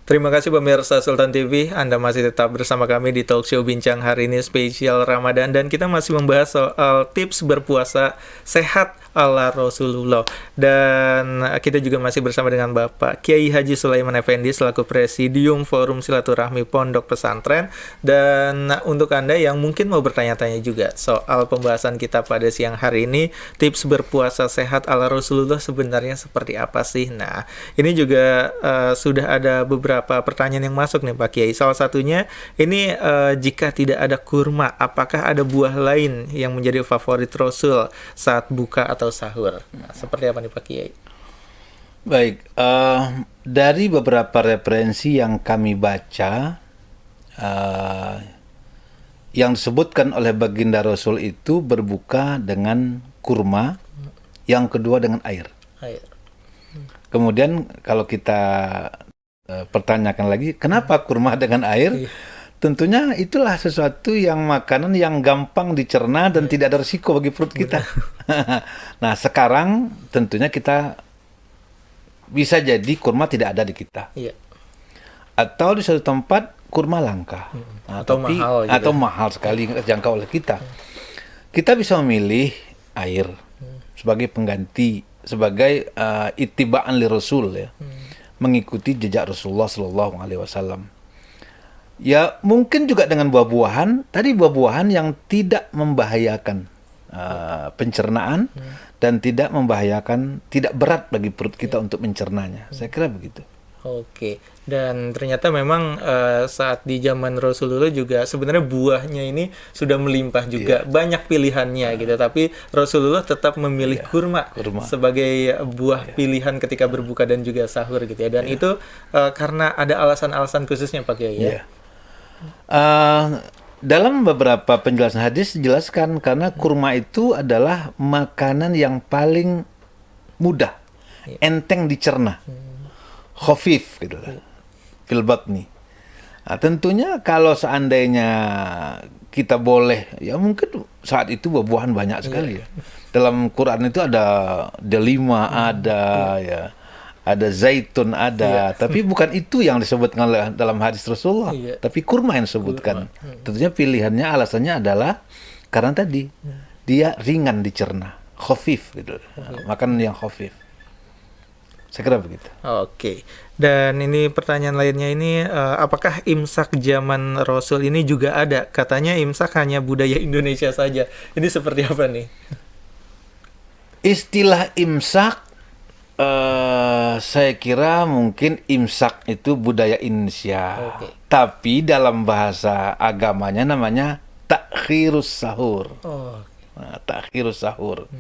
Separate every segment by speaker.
Speaker 1: Terima kasih pemirsa Sultan TV, Anda masih tetap bersama kami di Talk Show Bincang hari ini spesial Ramadan dan kita masih membahas soal tips berpuasa sehat ala Rasulullah. Dan kita juga masih bersama dengan Bapak Kiai Haji Sulaiman Effendi selaku Presidium Forum Silaturahmi Pondok Pesantren. Dan untuk Anda yang mungkin mau bertanya-tanya juga soal pembahasan kita pada siang hari ini, tips berpuasa sehat ala Rasulullah sebenarnya seperti apa sih? Nah, ini juga sudah ada beberapa pertanyaan yang masuk nih Pak Kiai. Salah satunya ini jika tidak ada kurma, apakah ada buah lain yang menjadi favorit Rasul saat buka atau sahur? Nah, seperti apa nih Pak Kiai?
Speaker 2: Baik, dari beberapa referensi yang kami baca, yang disebutkan oleh baginda Rasul itu berbuka dengan kurma, yang kedua dengan air. Kemudian kalau kita pertanyakan lagi, kenapa kurma dengan air? Tentunya itulah sesuatu yang makanan yang gampang dicerna dan tidak ada risiko bagi perut kita. Nah, sekarang tentunya kita bisa jadi kurma tidak ada di kita. Atau di suatu tempat kurma langka. Nah,
Speaker 1: atau mahal gitu.
Speaker 2: Atau mahal sekali terjangkau oleh kita. Kita bisa memilih air sebagai pengganti, sebagai ittiba'an li Rasul ya. Mengikuti jejak Rasulullah sallallahu alaihi wasallam. Ya, mungkin juga dengan buah-buahan, tadi buah-buahan yang tidak membahayakan pencernaan dan tidak membahayakan, tidak berat bagi perut kita untuk mencernanya. Saya kira begitu.
Speaker 1: Oke, dan ternyata memang saat di zaman Rasulullah juga sebenarnya buahnya ini sudah melimpah juga, banyak pilihannya gitu. Tapi Rasulullah tetap memilih kurma sebagai buah pilihan ketika berbuka dan juga sahur gitu ya. Dan itu karena ada alasan-alasan khususnya Pak Kiai ya.
Speaker 2: Dalam beberapa penjelasan hadis dijelaskan karena kurma itu adalah makanan yang paling mudah, enteng dicerna. Khafif gitu lah. Fil batni. Nah, tentunya kalau seandainya kita boleh, ya mungkin saat itu buah-buahan banyak sekali ya. Dalam Quran itu ada delima, ada zaitun, tapi bukan itu yang disebutkan dalam hadis Rasulullah, tapi kurma yang disebutkan. Tentunya pilihannya, alasannya adalah karena tadi dia ringan dicerna, khafif gitu. Makanan yang khafif. Saya kira begitu.
Speaker 1: Oke. Dan ini pertanyaan lainnya ini, apakah imsak zaman Rasul ini juga ada? Katanya imsak hanya budaya Indonesia saja. Ini seperti apa nih?
Speaker 2: Istilah imsak, saya kira mungkin imsak itu budaya Indonesia. Tapi dalam bahasa agamanya namanya takhirus sahur. Nah, takhirus sahur.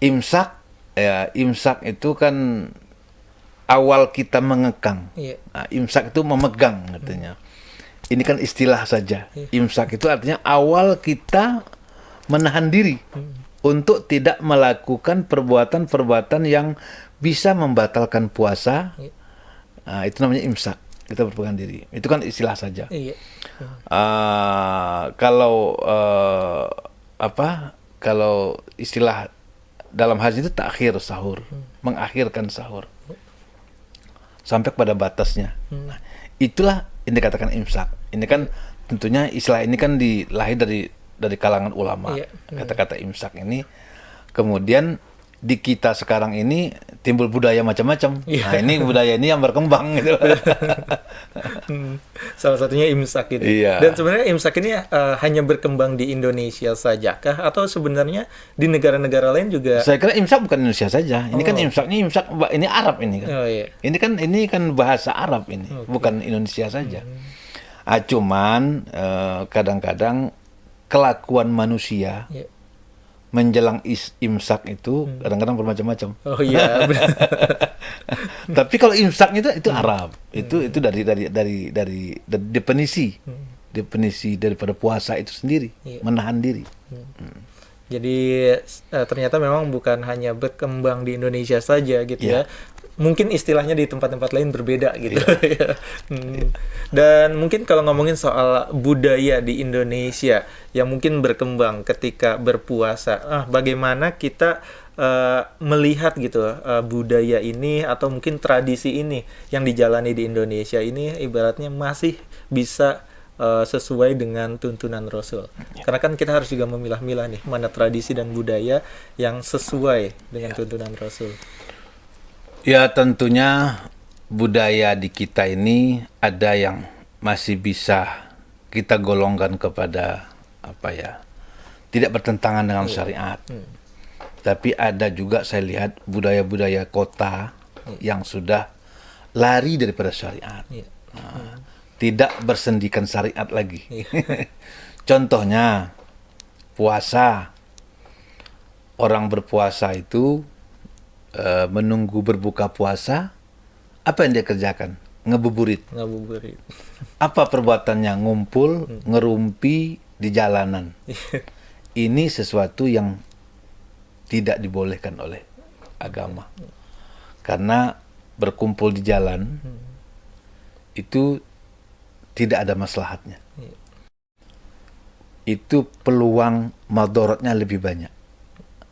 Speaker 2: Imsak, ya imsak itu kan awal kita mengekang. Nah, imsak itu memegang katanya. Ini kan istilah saja. Imsak itu artinya awal kita menahan diri untuk tidak melakukan perbuatan-perbuatan yang bisa membatalkan puasa. Nah, itu namanya imsak. Kita berpegang diri. Itu kan istilah saja. Kalau istilah dalam hadis itu takhir sahur, mengakhirkan sahur sampai pada batasnya. Nah, itulah yang dikatakan imsak. Ini kan tentunya istilah ini kan dilahir dari kalangan ulama. Kata-kata imsak ini kemudian di kita sekarang ini timbul budaya macam-macam. Nah, ini budaya ini yang berkembang gitu.
Speaker 1: Salah satunya imsak gitu. Dan sebenarnya imsak ini hanya berkembang di Indonesia sajakah atau sebenarnya di negara-negara lain juga?
Speaker 2: Saya kira imsak bukan Indonesia saja. Ini kan imsaknya ini Arab ini kan. Ini kan bahasa Arab ini, bukan Indonesia saja. Cuman kadang-kadang kelakuan manusia menjelang imsak itu kadang-kadang bermacam-macam. Tapi kalau imsak itu Arab, itu dari definisi daripada puasa itu sendiri, menahan diri.
Speaker 1: Jadi ternyata memang bukan hanya berkembang di Indonesia saja gitu ya. Mungkin istilahnya di tempat-tempat lain berbeda gitu. Ya. Dan mungkin kalau ngomongin soal budaya di Indonesia yang mungkin berkembang ketika berpuasa, bagaimana kita melihat gitu budaya ini atau mungkin tradisi ini yang dijalani di Indonesia ini ibaratnya masih bisa sesuai dengan tuntunan Rasul. Karena kan kita harus juga memilah-milah nih mana tradisi dan budaya yang sesuai dengan tuntunan Rasul.
Speaker 2: Ya tentunya budaya di kita ini ada yang masih bisa kita golongkan kepada tidak bertentangan dengan syariat. Tapi ada juga saya lihat budaya-budaya kota yang sudah lari daripada syariat. Tidak bersendikan syariat lagi. Contohnya puasa. Orang berpuasa itu menunggu berbuka puasa, apa yang dia kerjakan? Ngebuburit. Apa perbuatannya? Ngumpul, ngerumpi di jalanan. Ini sesuatu yang tidak dibolehkan oleh agama. Karena berkumpul di jalan itu tidak ada maslahatnya. Itu peluang madorotnya lebih banyak.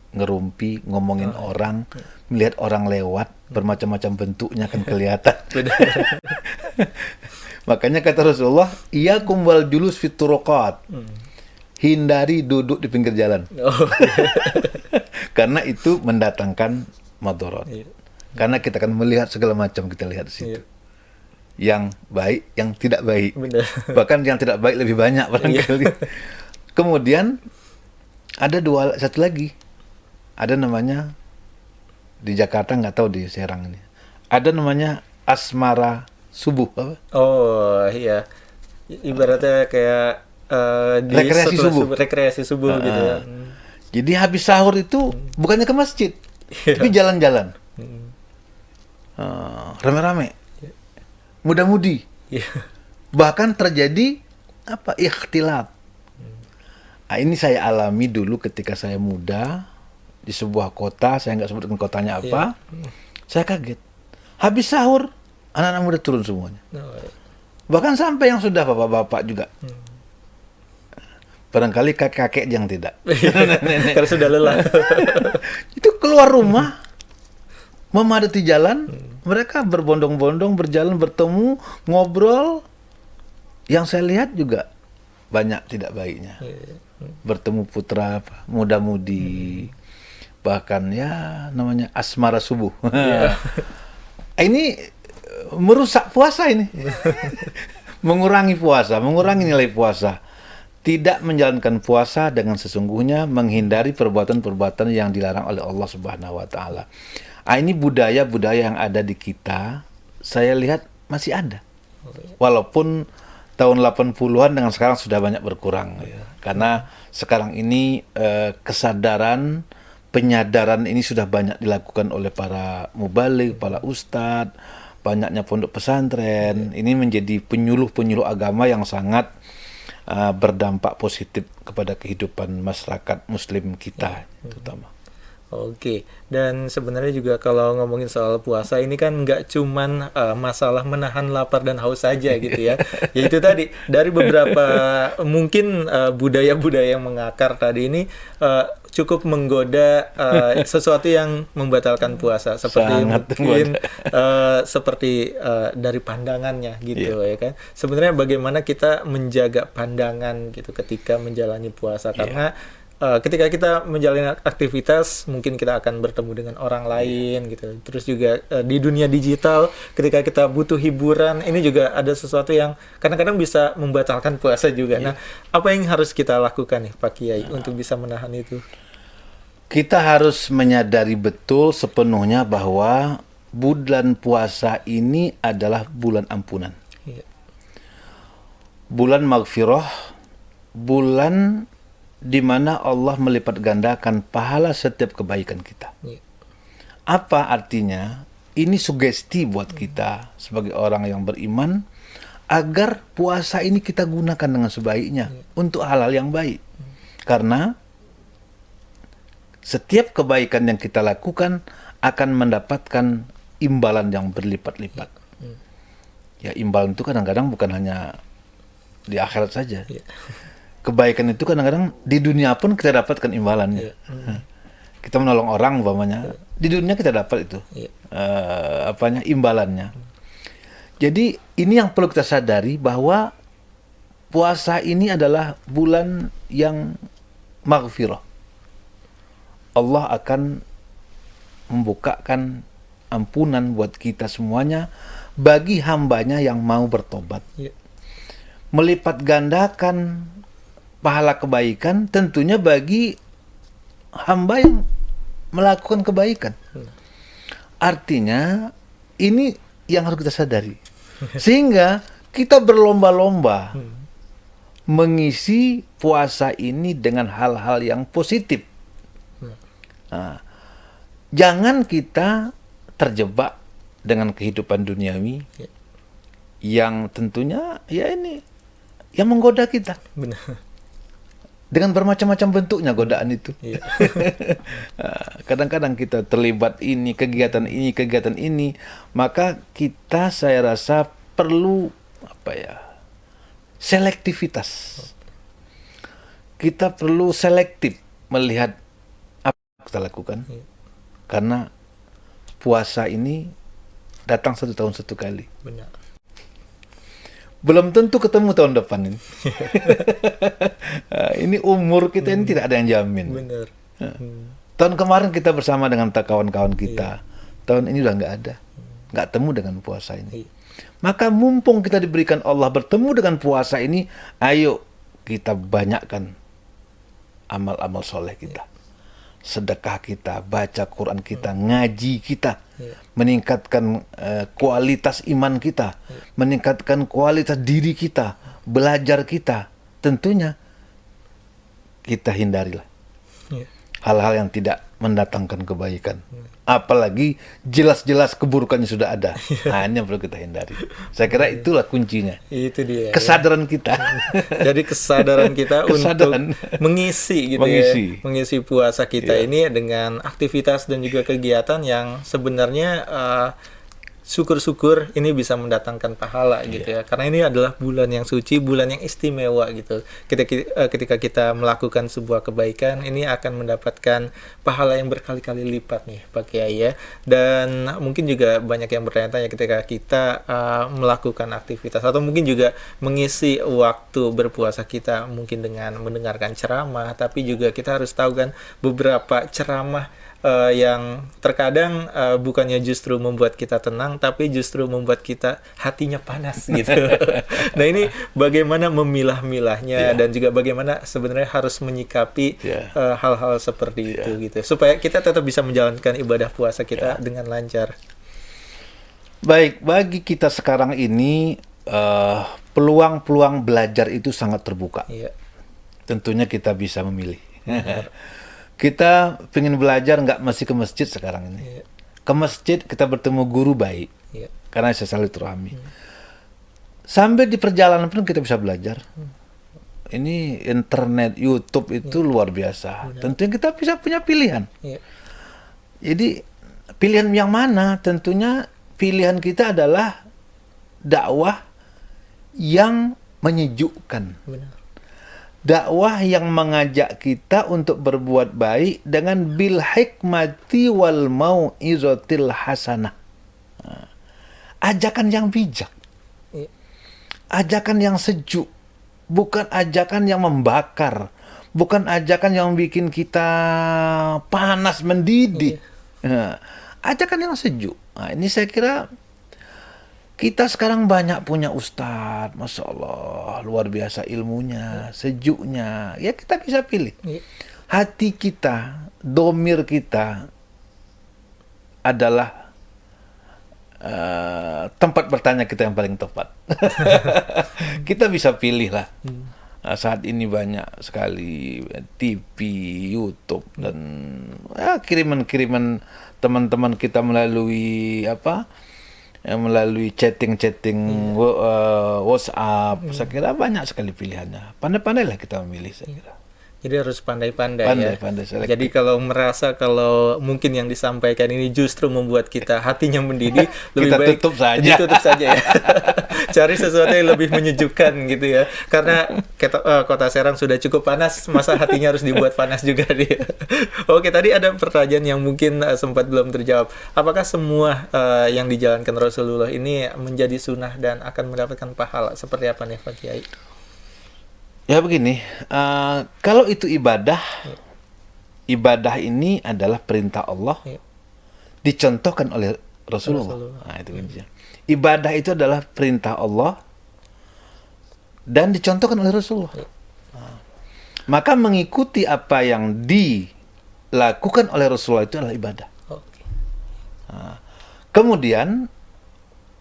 Speaker 2: Ngerumpi, ngomongin orang, melihat orang lewat, bermacam-macam bentuknya kan kelihatan. Makanya kata Rasulullah, iyakum wal julus fit turuqat. Hindari duduk di pinggir jalan. Karena itu mendatangkan madorot. Karena kita akan melihat segala macam, kita lihat di situ. Yang baik, yang tidak baik. Bahkan yang tidak baik lebih banyak barangkali. Kemudian ada satu lagi. Ada namanya di Jakarta, nggak tahu di Serang ini. Ada namanya asmara subuh. Apa?
Speaker 1: Oh iya, ibaratnya kayak di rekreasi subuh gitu ya.
Speaker 2: Jadi habis sahur itu bukannya ke masjid, tapi jalan-jalan, rame-rame, muda-mudi. Bahkan terjadi ikhtilat. Ini saya alami dulu ketika saya muda. Di sebuah kota, saya nggak sebutkan kotanya apa, saya kaget. Habis sahur, anak-anak muda turun semuanya. Bahkan sampai yang sudah bapak-bapak juga. Barangkali kakek-kakek yang tidak.
Speaker 1: Karena sudah lelah.
Speaker 2: Itu keluar rumah, memadati jalan, mereka berbondong-bondong, berjalan, bertemu, ngobrol. Yang saya lihat juga banyak tidak baiknya. Bertemu putra, muda-mudi. Bahkan namanya asmara subuh. Ini merusak puasa ini. Mengurangi puasa, mengurangi nilai puasa. Tidak menjalankan puasa dengan sesungguhnya, menghindari perbuatan-perbuatan yang dilarang oleh Allah Subhanahu wa taala. Ini budaya-budaya yang ada di kita, saya lihat masih ada. Walaupun tahun 80-an dengan sekarang sudah banyak berkurang. Karena sekarang ini kesadaran, penyadaran ini sudah banyak dilakukan oleh para mubalik, para ustadz, banyaknya pondok pesantren. Ini menjadi penyuluh-penyuluh agama yang sangat berdampak positif kepada kehidupan masyarakat muslim kita, terutama.
Speaker 1: Oke, dan sebenarnya juga kalau ngomongin soal puasa ini kan nggak cuman masalah menahan lapar dan haus saja gitu ya. Yaitu tadi dari beberapa mungkin budaya-budaya yang mengakar tadi ini cukup menggoda sesuatu yang membatalkan puasa seperti mungkin seperti dari pandangannya gitu ya kan. Sebenarnya bagaimana kita menjaga pandangan gitu ketika menjalani puasa karena ketika kita menjalani aktivitas mungkin kita akan bertemu dengan orang lain gitu. Terus juga di dunia digital ketika kita butuh hiburan ini juga ada sesuatu yang kadang-kadang bisa membatalkan puasa juga. Nah, apa yang harus kita lakukan nih Pak Kiai untuk bisa menahan itu?
Speaker 2: Kita harus menyadari betul sepenuhnya bahwa bulan puasa ini adalah bulan ampunan. Bulan maghfirah, bulan di mana Allah melipat gandakan pahala setiap kebaikan kita. Apa artinya? Ini sugesti buat kita sebagai orang yang beriman agar puasa ini kita gunakan dengan sebaiknya untuk hal-hal yang baik. Karena setiap kebaikan yang kita lakukan akan mendapatkan imbalan yang berlipat-lipat. Ya, imbalan itu kadang-kadang bukan hanya di akhirat saja.
Speaker 1: Iya.
Speaker 2: Kebaikan itu kadang-kadang di dunia pun kita dapatkan imbalannya. Kita menolong orang umpamanya, di dunia kita dapat itu imbalannya. Jadi ini yang perlu kita sadari, bahwa puasa ini adalah bulan yang maghfirah. Allah akan membukakan ampunan buat kita semuanya bagi hambanya yang mau bertobat.
Speaker 1: Iya.
Speaker 2: Melipat gandakan pahala kebaikan tentunya bagi hamba yang melakukan kebaikan. Artinya ini yang harus kita sadari, sehingga kita berlomba-lomba mengisi puasa ini dengan hal-hal yang positif. Nah, jangan kita terjebak dengan kehidupan duniawi yang tentunya ya ini yang menggoda kita.
Speaker 1: Benar.
Speaker 2: Dengan bermacam-macam bentuknya godaan itu.
Speaker 1: Iya.
Speaker 2: Kadang-kadang kita terlibat kegiatan ini, maka kita, saya rasa perlu selektivitas. Kita perlu selektif melihat apa yang kita lakukan. Karena puasa ini datang 1 tahun 1 kali.
Speaker 1: Benar.
Speaker 2: Belum tentu ketemu tahun depan ini. Ini umur kita ini tidak ada yang jamin.
Speaker 1: Benar.
Speaker 2: Tahun kemarin kita bersama dengan kawan-kawan kita. Tahun ini udah nggak ada. Nggak temu dengan puasa ini. Maka mumpung kita diberikan Allah bertemu dengan puasa ini, ayo kita banyakkan amal-amal soleh kita. Sedekah kita, baca Quran kita, ngaji kita, meningkatkan kualitas iman kita, meningkatkan kualitas diri kita, belajar kita. Tentunya kita hindarilah hal-hal yang tidak mendatangkan kebaikan. Apalagi jelas-jelas keburukannya sudah ada. Nah, ini yang perlu kita hindari. Saya kira itulah kuncinya.
Speaker 1: Itu dia.
Speaker 2: Kesadaran kita.
Speaker 1: Jadi kesadaran kita
Speaker 2: Kesadaran.
Speaker 1: untuk mengisi gitu mengisi puasa kita ini dengan aktivitas dan juga kegiatan yang sebenarnya syukur-syukur ini bisa mendatangkan pahala gitu ya. Karena ini adalah bulan yang suci, bulan yang istimewa gitu. Ketika kita melakukan sebuah kebaikan, ini akan mendapatkan pahala yang berkali-kali lipat nih Pak Kiai ya. Dan mungkin juga banyak yang bertanya-tanya ketika kita melakukan aktivitas atau mungkin juga mengisi waktu berpuasa kita mungkin dengan mendengarkan ceramah, tapi juga kita harus tahu kan beberapa ceramah yang terkadang bukannya justru membuat kita tenang, tapi justru membuat kita hatinya panas gitu. Nah ini bagaimana memilah-milahnya dan juga bagaimana sebenarnya harus menyikapi hal-hal seperti itu gitu, supaya kita tetap bisa menjalankan ibadah puasa kita dengan lancar.
Speaker 2: Baik, bagi kita sekarang ini peluang-peluang belajar itu sangat terbuka. Tentunya kita bisa memilih. Kita pengen belajar nggak mesti ke masjid sekarang ini. Ke masjid kita bertemu guru baik. Karena saya silaturahmi. Sambil di perjalanan pun kita bisa belajar. Ini internet, YouTube itu luar biasa. Tentunya kita bisa punya pilihan. Jadi pilihan yang mana? Tentunya pilihan kita adalah dakwah yang menyejukkan. Dakwah yang mengajak kita untuk berbuat baik dengan bil hikmati wal mau'izatil hasanah. Ajakan yang bijak. Ajakan yang sejuk. Bukan ajakan yang membakar. Bukan ajakan yang bikin kita panas mendidih. Ajakan yang sejuk. Nah, ini saya kira kita sekarang banyak punya ustadz, Masya Allah, luar biasa ilmunya, sejuknya. Ya kita bisa pilih. Hati kita, domir kita adalah tempat bertanya kita yang paling tepat. Kita bisa pilih lah. Saat ini banyak sekali TV, YouTube, dan kiriman-kiriman teman-teman kita melalui melalui chatting WhatsApp. Saya kira banyak sekali pilihannya. Pandai-pandailah kita memilih, saya kira.
Speaker 1: Jadi harus pandai-pandai ya.
Speaker 2: Pandai-pandai selektif.
Speaker 1: Jadi kalau merasa kalau mungkin yang disampaikan ini justru membuat kita hatinya mendidih, lebih
Speaker 2: Kita
Speaker 1: baik
Speaker 2: tutup saja.
Speaker 1: ditutup saja ya. Cari sesuatu yang lebih menyejukkan gitu ya. Karena kota Serang sudah cukup panas, masa hatinya harus dibuat panas juga dia. Oke, tadi ada pertanyaan yang mungkin sempat belum terjawab. Apakah semua yang dijalankan Rasulullah ini menjadi sunnah dan akan mendapatkan pahala? Seperti apa nih Pak Kiai?
Speaker 2: Ya begini, kalau itu ibadah, ibadah ini adalah perintah Allah,
Speaker 1: Ya.
Speaker 2: dicontohkan oleh Rasulullah. Nah, itu intinya. Ibadah itu adalah perintah Allah dan dicontohkan oleh Rasulullah. Nah, maka mengikuti apa yang dilakukan oleh Rasulullah itu adalah ibadah.
Speaker 1: Oke.
Speaker 2: Nah, kemudian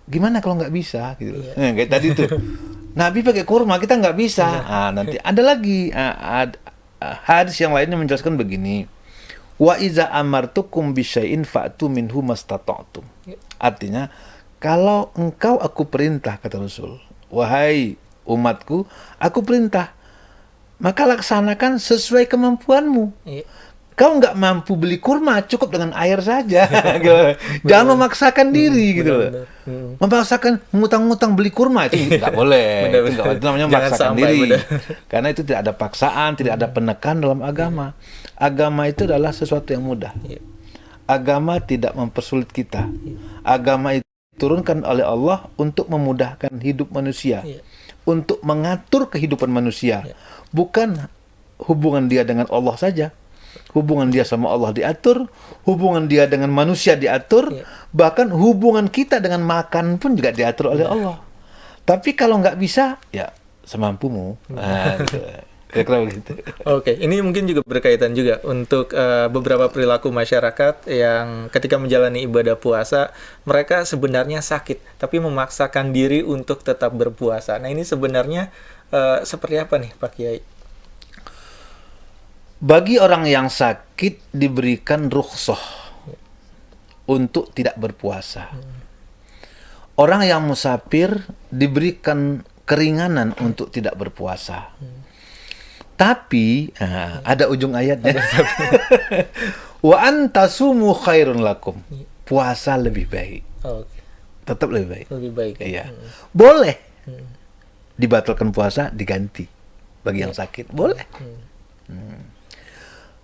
Speaker 2: gimana kalau nggak bisa gitu? Kayak tadi tuh. Nabi pakai kurma, kita nggak bisa. Nanti ada lagi hadis yang lainnya menjelaskan begini. Wa iza amartukum bisyai'in fa'tu minhu mastata'tum. Artinya, kalau engkau aku perintah, kata Rasul, wahai umatku, aku perintah, maka laksanakan sesuai kemampuanmu.
Speaker 1: Iya.
Speaker 2: Kau nggak mampu beli kurma, cukup dengan air saja. Gitu. Jangan memaksakan diri gitu loh. Memaksakan ngutang-ngutang beli kurma itu nggak boleh. Itu namanya memaksakan diri. Karena itu tidak ada paksaan, tidak ada penekan dalam agama. Agama itu adalah sesuatu yang mudah. Agama tidak mempersulit kita. Agama itu diturunkan oleh Allah untuk memudahkan hidup manusia. Untuk mengatur kehidupan manusia. Bukan hubungan dia dengan Allah saja. Hubungan dia sama Allah diatur, hubungan dia dengan manusia diatur, bahkan hubungan kita dengan makan pun juga diatur oleh Allah. Tapi kalau nggak bisa, ya semampumu. Nah, gitu. Kira-kira begitu.
Speaker 1: Oke, ini mungkin juga berkaitan juga untuk beberapa perilaku masyarakat yang ketika menjalani ibadah puasa, mereka sebenarnya sakit, tapi memaksakan diri untuk tetap berpuasa. Nah, ini sebenarnya seperti apa nih Pak Kiai?
Speaker 2: Bagi orang yang sakit diberikan rukhsah untuk tidak berpuasa. Orang yang musafir diberikan keringanan untuk tidak berpuasa. Tapi ada ujung ayatnya. Wa antasumu khairun lakum. Puasa lebih baik.
Speaker 1: Oke.
Speaker 2: Tetap lebih baik.
Speaker 1: Lebih baik.
Speaker 2: Iya. Boleh dibatalkan puasa, diganti. Bagi yang sakit boleh.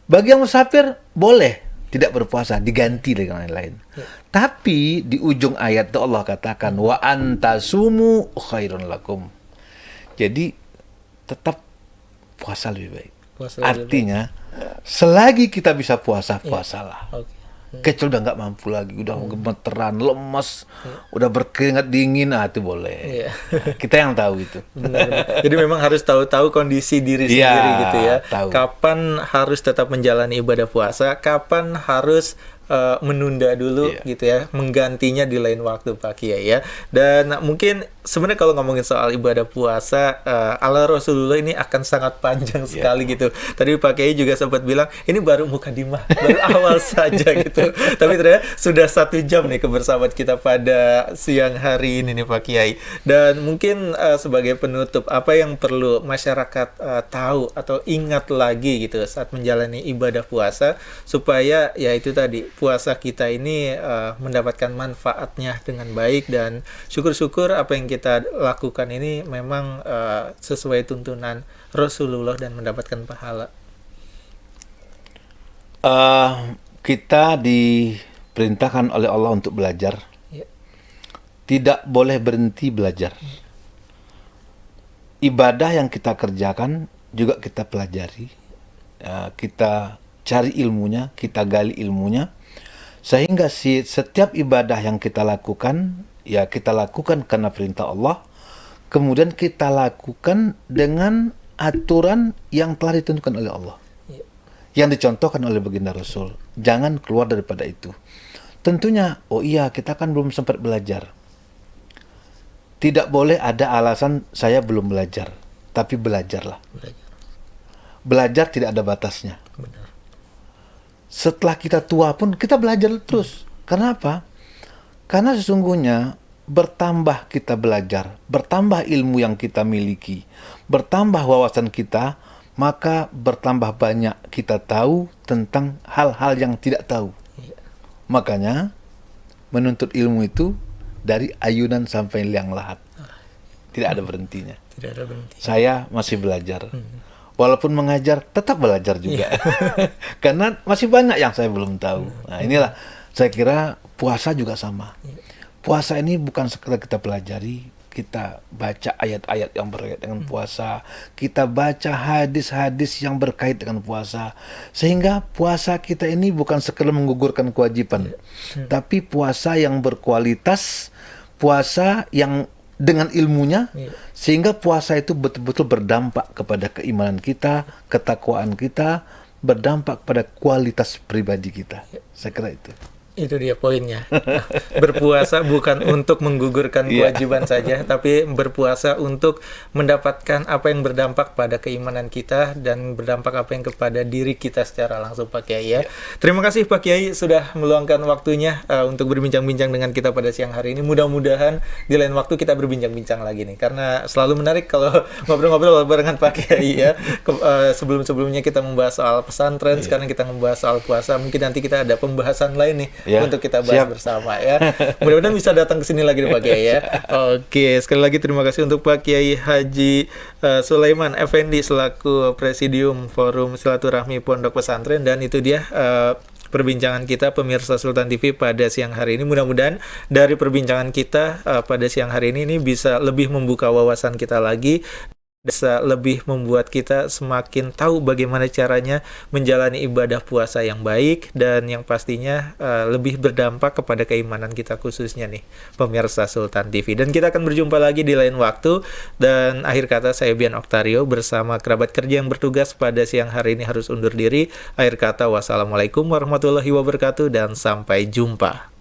Speaker 2: Bagi yang musafir boleh tidak berpuasa, diganti dengan lain-lain. Tapi di ujung ayat itu Allah katakan wa antasumu khairun lakum. Jadi tetap puasa lebih baik. Artinya selagi kita bisa puasa, puasalah. Kecuali udah nggak mampu lagi, udah gemeteran, lemes, udah berkeringat dingin, itu boleh. Kita yang tahu itu.
Speaker 1: Benar. Jadi memang harus tahu-tahu kondisi diri sendiri gitu ya.
Speaker 2: Tahu.
Speaker 1: Kapan harus tetap menjalani ibadah puasa, kapan harus menunda dulu gitu ya, menggantinya di lain waktu Pak Kiai ya. Dan mungkin sebenarnya kalau ngomongin soal ibadah puasa ala Rasulullah ini akan sangat panjang sekali gitu. Tadi Pak Kiai juga sempat bilang ini baru mukadimah, baru awal saja gitu. Tapi ternyata sudah 1 jam nih kebersamaan kita pada siang hari ini nih Pak Kiai. Dan mungkin sebagai penutup, apa yang perlu masyarakat tahu atau ingat lagi gitu saat menjalani ibadah puasa supaya ya itu tadi puasa kita ini mendapatkan manfaatnya dengan baik, dan syukur-syukur apa yang kita lakukan ini memang sesuai tuntunan Rasulullah dan mendapatkan pahala.
Speaker 2: Kita diperintahkan oleh Allah untuk belajar. Tidak boleh berhenti belajar. Ibadah yang kita kerjakan juga kita pelajari. Kita cari ilmunya, kita gali ilmunya. Sehingga setiap ibadah yang kita lakukan, ya kita lakukan karena perintah Allah. Kemudian kita lakukan dengan aturan yang telah ditentukan oleh Allah. Yang dicontohkan oleh baginda Rasul. Jangan keluar daripada itu. Tentunya, kita kan belum sempat belajar. Tidak boleh ada alasan saya belum belajar. Tapi belajarlah. Belajar tidak ada batasnya.
Speaker 1: Benar.
Speaker 2: Setelah kita tua pun kita belajar terus. Karena apa? Karena sesungguhnya bertambah kita belajar, bertambah ilmu yang kita miliki, bertambah wawasan kita, maka bertambah banyak kita tahu tentang hal-hal yang tidak tahu. Makanya menuntut ilmu itu dari ayunan sampai liang lahat. Tidak ada berhentinya.
Speaker 1: Tidak ada berhenti.
Speaker 2: Saya masih belajar. Walaupun mengajar, tetap belajar juga. Karena masih banyak yang saya belum tahu. Nah, inilah saya kira puasa juga sama. Puasa ini bukan sekedar kita pelajari, kita baca ayat-ayat yang berkaitan dengan puasa, kita baca hadis-hadis yang berkait dengan puasa, sehingga puasa kita ini bukan sekedar menggugurkan kewajiban, tapi puasa yang berkualitas, puasa yang dengan ilmunya, sehingga puasa itu betul-betul berdampak kepada keimanan kita, ketakwaan kita, berdampak pada kualitas pribadi kita. Saya kira itu.
Speaker 1: Itu dia poinnya. Berpuasa bukan untuk menggugurkan kewajiban saja, tapi berpuasa untuk mendapatkan apa yang berdampak pada keimanan kita dan berdampak apa yang kepada diri kita secara langsung, Pak Kiai ya. Terima kasih Pak Kiai sudah meluangkan waktunya untuk berbincang-bincang dengan kita pada siang hari ini. Mudah-mudahan di lain waktu kita berbincang-bincang lagi nih, karena selalu menarik kalau ngobrol-ngobrol barengan Pak Kiai ya. Sebelum-sebelumnya kita membahas soal pesantren, sekarang kita membahas soal puasa. Mungkin nanti kita ada pembahasan lain nih untuk kita bahas bersama ya. Mudah-mudahan bisa datang ke sini lagi nih Pak Kiai ya. Oke, sekali lagi terima kasih untuk Pak Kiai Haji Sulaiman Effendi selaku Presidium Forum Silaturahmi Pondok Pesantren, dan itu dia perbincangan kita pemirsa Sultan TV pada siang hari ini. Mudah-mudahan dari perbincangan kita pada siang hari ini bisa lebih membuka wawasan kita lagi, bisa lebih membuat kita semakin tahu bagaimana caranya menjalani ibadah puasa yang baik, dan yang pastinya lebih berdampak kepada keimanan kita khususnya nih pemirsa Sultan TV. Dan kita akan berjumpa lagi di lain waktu, dan akhir kata saya Bian Oktario bersama kerabat kerja yang bertugas pada siang hari ini harus undur diri. Akhir kata wassalamualaikum warahmatullahi wabarakatuh dan sampai jumpa.